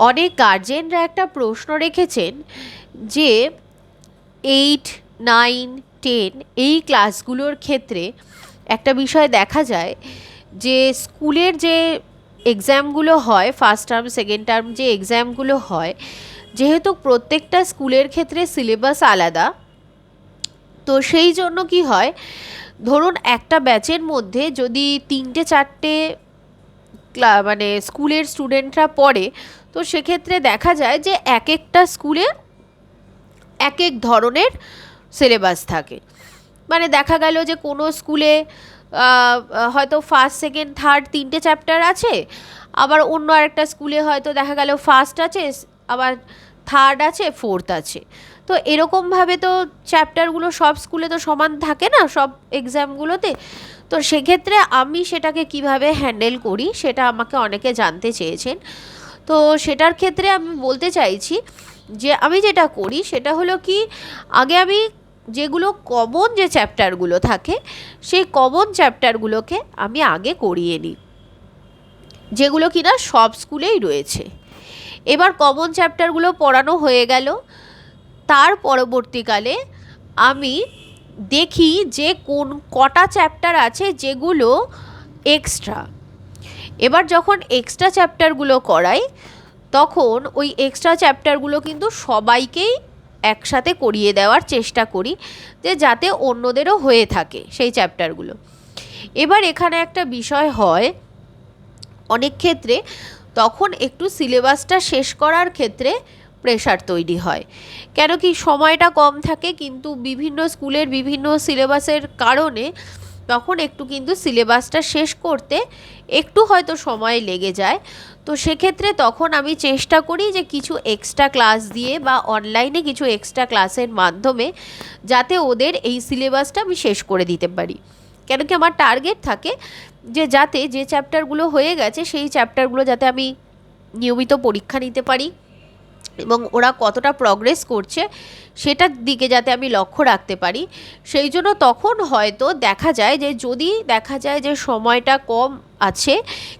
অনেক গার্জেনরা একটা প্রশ্ন রেখেছেন যে 8, 9, 10 এই ক্লাসগুলোর ক্ষেত্রে একটা বিষয় দেখা যায় যে স্কুলের যে এক্সামগুলো হয়, ফার্স্ট টার্ম সেকেন্ড টার্ম যে এক্সামগুলো হয়, যেহেতু প্রত্যেকটা স্কুলের ক্ষেত্রে সিলেবাস আলাদা, তো সেই জন্য কি হয়, ধরুন একটা ব্যাচের মধ্যে যদি 3-4টে মানে স্কুলের স্টুডেন্টরা পড়ে, তো সেক্ষেত্রে দেখা যায় যে এক একটা স্কুলে এক এক ধরনের সিলেবাস থাকে। মানে দেখা গেল যে কোনো স্কুলে হয়তো ফার্স্ট সেকেন্ড থার্ড 3টে চ্যাপ্টার আছে, আবার অন্য আরেকটা স্কুলে হয়তো দেখা গেল ফার্স্ট আছে, আবার থার্ড আছে, ফোর্থ আছে। তো এরকমভাবে তো চ্যাপ্টারগুলো সব স্কুলে তো সমান থাকে না সব এক্সামগুলোতে। তো সেক্ষেত্রে আমি সেটাকে কিভাবে হ্যান্ডেল করি সেটা আমাকে অনেকে জানতে চেয়েছেন। তো সেটার ক্ষেত্রে আমি বলতে চাইছি যে আমি যেটা করি সেটা হলো কি, আগে আমি যেগুলো কমন যে চ্যাপ্টারগুলো থাকে সেই কমন চ্যাপ্টারগুলোকে আমি আগে করিয়ে নিই, যেগুলো কিনা সব স্কুলেই রয়েছে। এবার কমন চ্যাপ্টারগুলো পড়ানো হয়ে গেল, তার পরবর্তীকালে আমি দেখি যে কোন কটা চ্যাপ্টার আছে যেগুলো এক্সট্রা। এবার যখন এক্সট্রা চ্যাপ্টারগুলো করাই তখন ওই এক্সট্রা চ্যাপ্টারগুলো কিন্তু সবাইকেই একসাথে করিয়ে দেওয়ার চেষ্টা করি, যে যাতে অন্যদেরও হয়ে থাকে সেই চ্যাপ্টারগুলো। এবার এখানে একটা বিষয় হয় অনেক ক্ষেত্রে, তখন একটু সিলেবাসটা শেষ করার ক্ষেত্রে প্রেশার তৈরি হয়। কেন কি, সময়টা কম থাকে, কিন্তু বিভিন্ন স্কুলের বিভিন্ন সিলেবাসের কারণে তখন একটু কিন্তু সিলেবাসটা শেষ করতে একটু হয়তো সময় লেগে যায়। তো সেক্ষেত্রে তখন আমি চেষ্টা করি যে কিছু এক্সট্রা ক্লাস দিয়ে বা অনলাইনে কিছু এক্সট্রা ক্লাসের মাধ্যমে যাতে ওদের এই সিলেবাসটা আমি শেষ করে দিতে পারি। কেন কি, আমার টার্গেট থাকে যে যাতে যে চ্যাপ্টারগুলো হয়ে গেছে সেই চ্যাপ্টারগুলো যাতে আমি নিয়মিত পরীক্ষা নিতে পারি এবং ওরা কতটা প্রগ্রেস করছে সেটার দিকে যাতে আমি লক্ষ্য রাখতে পারি। সেই জন্য তখন হয়তো দেখা যায় যে যদি দেখা যায় যে সময়টা কম আছে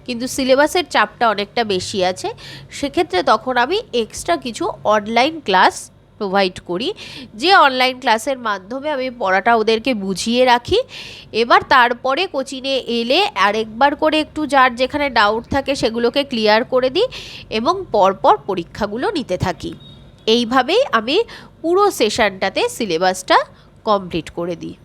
কিন্তু সিলেবাসের চাপটা অনেকটা বেশি আছে, সেক্ষেত্রে তখন আমি এক্সট্রা কিছু অনলাইন ক্লাস প্রোভাইড করি, যে অনলাইন ক্লাসের মাধ্যমে আমি পড়াটা ওদেরকে বুঝিয়ে রাখি। এবার তারপরে কোচিংয়ে এলে আরেকবার করে একটু যার যেখানে ডাউট থাকে সেগুলোকে ক্লিয়ার করে দিই এবং পরপর পরীক্ষাগুলো নিতে থাকি। এইভাবেই আমি পুরো সেশনটাতে সিলেবাসটা কমপ্লিট করে দিই।